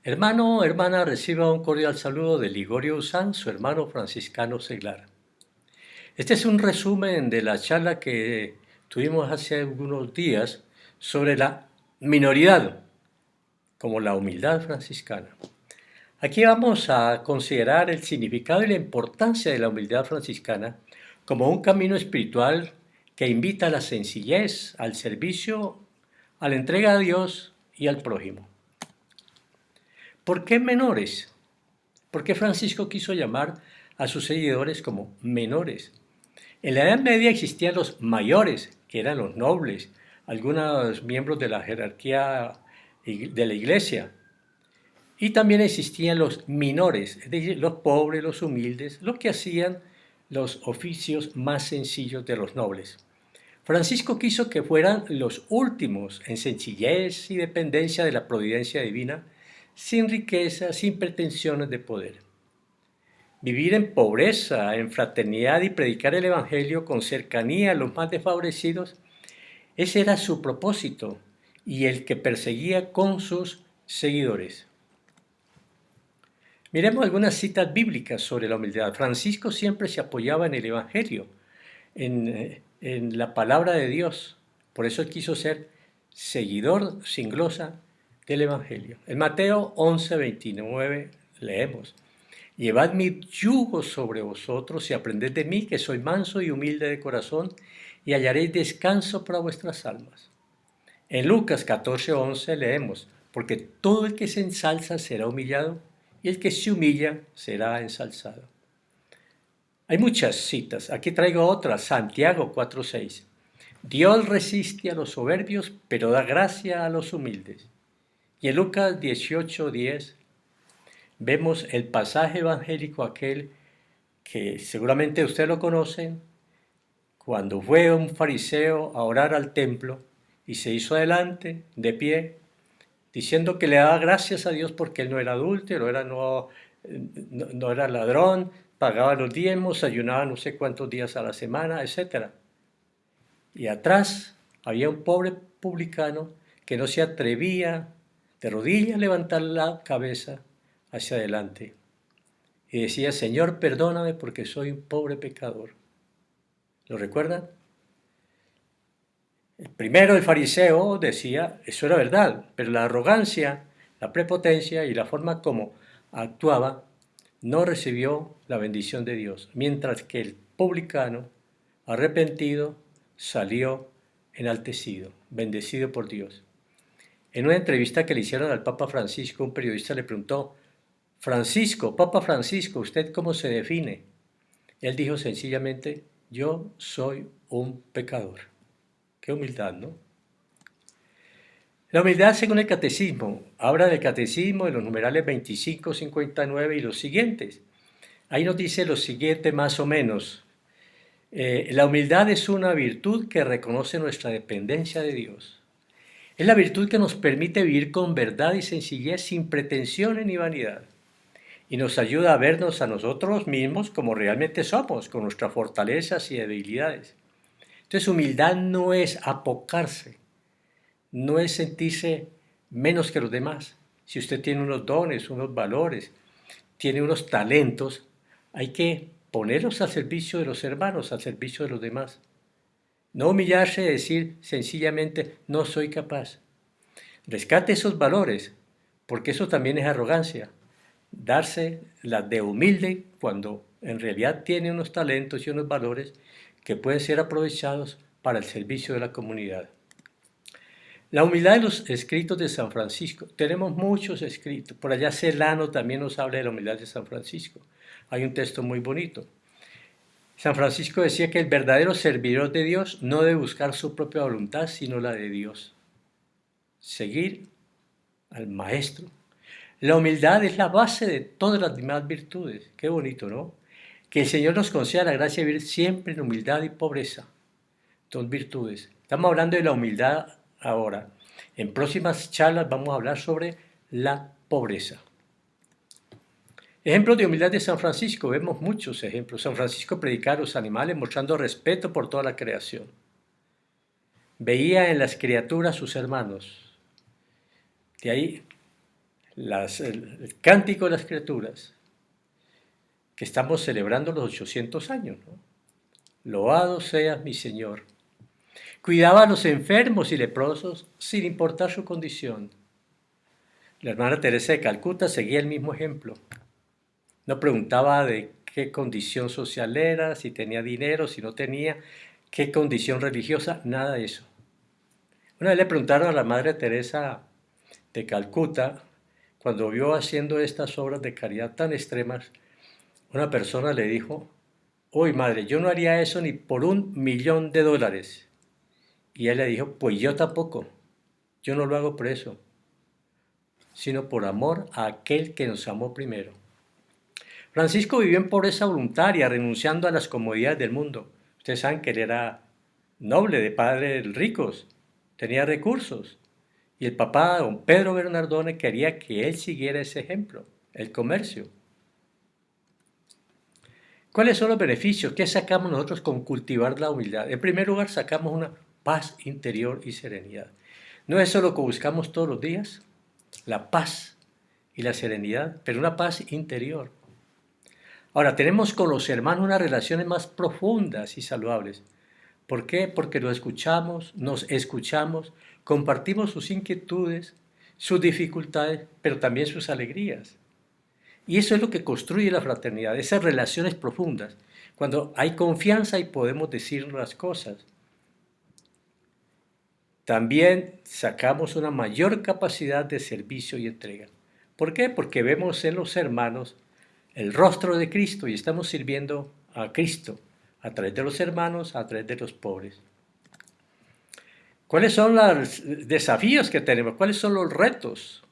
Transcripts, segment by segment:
Hermano, hermana, reciba un cordial saludo de Ligorio Usán, su hermano franciscano seglar. Este es un resumen de la charla que tuvimos hace algunos días sobre la minoridad, como la humildad franciscana. Aquí vamos a considerar el significado y la importancia de la humildad franciscana como un camino espiritual que invita a la sencillez, al servicio, a la entrega a Dios y al prójimo. ¿Por qué menores? ¿Por qué Francisco quiso llamar a sus seguidores como menores? En la Edad Media existían los mayores, que eran los nobles, algunos miembros de la jerarquía de la iglesia. Y también existían los minores, es decir, los pobres, los humildes, los que hacían los oficios más sencillos de los nobles. Francisco quiso que fueran los últimos en sencillez y dependencia de la providencia divina, sin riqueza, sin pretensiones de poder. Vivir en pobreza, en fraternidad y predicar el Evangelio con cercanía a los más desfavorecidos, ese era su propósito y el que perseguía con sus seguidores. Miremos algunas citas bíblicas sobre la humildad. Francisco siempre se apoyaba en el Evangelio, en la palabra de Dios. Por eso él quiso ser seguidor sin glosa del Evangelio. En Mateo 11:29 leemos: Llevad mi yugo sobre vosotros y aprended de mí, que soy manso y humilde de corazón, y hallaréis descanso para vuestras almas. En Lucas 14:11 leemos: Porque todo el que se ensalza será humillado, y el que se humilla será ensalzado. Hay muchas citas. Aquí traigo otra. Santiago 4:6. Dios resiste a los soberbios, pero da gracia a los humildes. Y en Lucas 18:10 vemos el pasaje evangélico aquel que seguramente ustedes lo conocen, cuando fue un fariseo a orar al templo y se hizo adelante, de pie, diciendo que le daba gracias a Dios porque él no era adúltero, no era ladrón, pagaba los diezmos, ayunaba no sé cuántos días a la semana, etc. Y atrás había un pobre publicano que no se atrevía de rodillas a levantar la cabeza hacia adelante. Y decía: Señor, perdóname porque soy un pobre pecador. ¿Lo recuerdan? Primero el fariseo decía, eso era verdad, pero la arrogancia, la prepotencia y la forma como actuaba no recibió la bendición de Dios, mientras que el publicano, arrepentido, salió enaltecido, bendecido por Dios. En una entrevista que le hicieron al Papa Francisco, un periodista le preguntó: Francisco, Papa Francisco, ¿usted cómo se define? Él dijo sencillamente: yo soy un pecador. Qué humildad, ¿no? La humildad, según el catecismo, habla del catecismo en los numerales 25, 59 y los siguientes. Ahí nos dice lo siguiente más o menos. La humildad es una virtud que reconoce nuestra dependencia de Dios. Es la virtud que nos permite vivir con verdad y sencillez sin pretensiones ni vanidad. Y nos ayuda a vernos a nosotros mismos como realmente somos, con nuestras fortalezas y debilidades. Entonces, humildad no es apocarse, no es sentirse menos que los demás. Si usted tiene unos dones, unos valores, tiene unos talentos, hay que ponerlos al servicio de los hermanos, al servicio de los demás. No humillarse y decir sencillamente: no soy capaz. Rescate esos valores, porque eso también es arrogancia. Darse la de humilde cuando en realidad tiene unos talentos y unos valores que pueden ser aprovechados para el servicio de la comunidad. La humildad de los escritos de San Francisco. Tenemos muchos escritos. Por allá Celano también nos habla de la humildad de San Francisco. Hay un texto muy bonito. San Francisco decía que el verdadero servidor de Dios no debe buscar su propia voluntad, sino la de Dios. Seguir al Maestro. La humildad es la base de todas las demás virtudes. Qué bonito, ¿no? Que el Señor nos conceda la gracia de vivir siempre en humildad y pobreza. Dos virtudes. Estamos hablando de la humildad ahora. En próximas charlas vamos a hablar sobre la pobreza. Ejemplos de humildad de San Francisco. Vemos muchos ejemplos. San Francisco predicaba a los animales mostrando respeto por toda la creación. Veía en las criaturas sus hermanos. De ahí el cántico de las criaturas, que estamos celebrando los 800 años, ¿no? Loado seas mi Señor. Cuidaba a los enfermos y leprosos sin importar su condición. La hermana Teresa de Calcuta seguía el mismo ejemplo. No preguntaba de qué condición social era, si tenía dinero, si no tenía, qué condición religiosa, nada de eso. Una vez le preguntaron a la Madre Teresa de Calcuta, cuando vio haciendo estas obras de caridad tan extremas, una persona le dijo, uy madre, yo no haría eso ni por $1.000.000. Y él le dijo, pues yo tampoco, yo no lo hago por eso, sino por amor a aquel que nos amó primero. Francisco vivió en pobreza voluntaria, renunciando a las comodidades del mundo. Ustedes saben que él era noble, de padres ricos, tenía recursos. Y el papá, don Pedro Bernardone, quería que él siguiera ese ejemplo, el comercio. ¿Cuáles son los beneficios? ¿Qué sacamos nosotros con cultivar la humildad? En primer lugar, sacamos una paz interior y serenidad. ¿No es eso lo que buscamos todos los días? La paz y la serenidad, pero una paz interior. Ahora, tenemos con los hermanos unas relaciones más profundas y saludables. ¿Por qué? Porque nos escuchamos, compartimos sus inquietudes, sus dificultades, pero también sus alegrías. Y eso es lo que construye la fraternidad, esas relaciones profundas, cuando hay confianza y podemos decir las cosas. También sacamos una mayor capacidad de servicio y entrega. ¿Por qué? Porque vemos en los hermanos el rostro de Cristo y estamos sirviendo a Cristo a través de los hermanos, a través de los pobres. ¿Cuáles son los desafíos que tenemos? ¿Cuáles son los retos?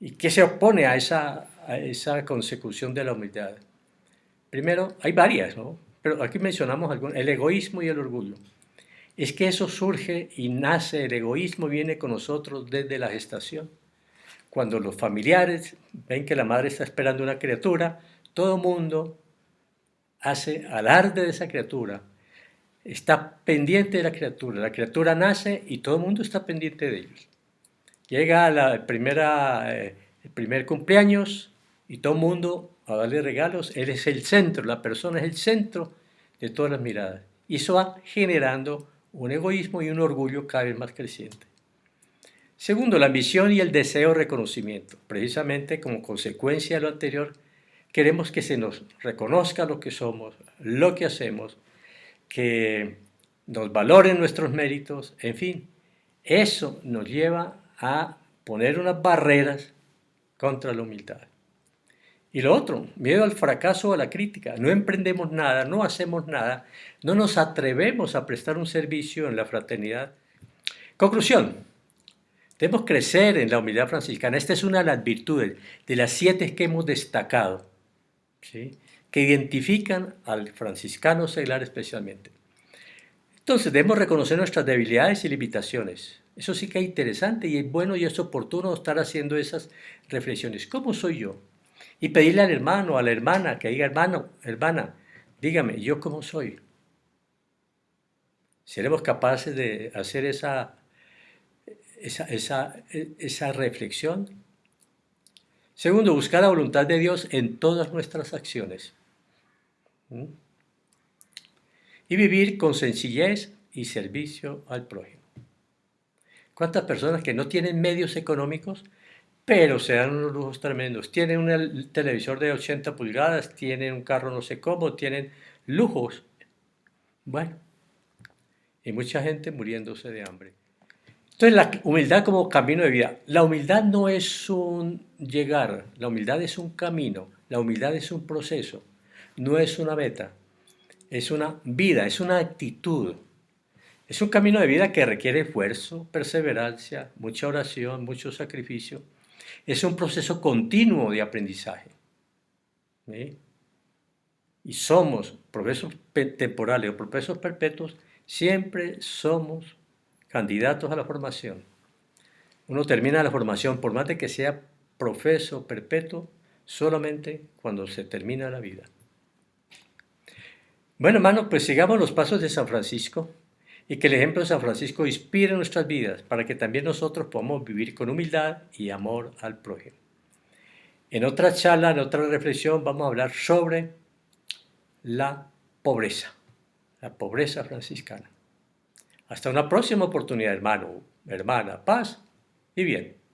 ¿Y qué se opone a esa consecución de la humildad? Primero, hay varias, ¿no? Pero aquí mencionamos algunos, el egoísmo y el orgullo. Es que eso surge y nace, el egoísmo viene con nosotros desde la gestación. Cuando los familiares ven que la madre está esperando una criatura, todo mundo hace alarde de esa criatura, está pendiente de la criatura nace y todo el mundo está pendiente de ellos. Llega el primer cumpleaños y todo el mundo a darle regalos, él es el centro, la persona es el centro de todas las miradas. Y eso va generando un egoísmo y un orgullo cada vez más creciente. Segundo, la ambición y el deseo de reconocimiento. Precisamente como consecuencia de lo anterior, queremos que se nos reconozca lo que somos, lo que hacemos, que nos valoren nuestros méritos, en fin, eso nos lleva a poner unas barreras contra la humildad. Y lo otro, miedo al fracaso o a la crítica. No emprendemos nada, no hacemos nada, no nos atrevemos a prestar un servicio en la fraternidad. Conclusión, debemos crecer en la humildad franciscana. Esta es una de las virtudes, de las 7 que hemos destacado, ¿sí?, que identifican al franciscano seglar especialmente. Entonces debemos reconocer nuestras debilidades y limitaciones. Eso sí que es interesante y es bueno y es oportuno estar haciendo esas reflexiones. ¿Cómo soy yo? Y pedirle al hermano, a la hermana, que diga, hermano, hermana, dígame, ¿yo cómo soy? ¿Seremos capaces de hacer esa reflexión? Segundo, buscar la voluntad de Dios en todas nuestras acciones. Y vivir con sencillez y servicio al prójimo. ¿Cuántas personas que no tienen medios económicos, pero se dan unos lujos tremendos? Tienen un televisor de 80 pulgadas, tienen un carro no sé cómo, tienen lujos. Bueno, y mucha gente muriéndose de hambre. Entonces, la humildad como camino de vida. La humildad no es un llegar, la humildad es un camino, la humildad es un proceso, no es una meta, es una vida, es una actitud. Es un camino de vida que requiere esfuerzo, perseverancia, mucha oración, mucho sacrificio. Es un proceso continuo de aprendizaje. ¿Sí? Y somos, procesos temporales o procesos perpetuos, siempre somos candidatos a la formación. Uno termina la formación, por más de que sea profeso perpetuo, solamente cuando se termina la vida. Bueno, hermano, pues sigamos los pasos de San Francisco. y que el ejemplo de San Francisco inspire nuestras vidas para que también nosotros podamos vivir con humildad y amor al prójimo. En otra charla, en otra reflexión, vamos a hablar sobre la pobreza franciscana. Hasta una próxima oportunidad, hermano, hermana, paz y bien.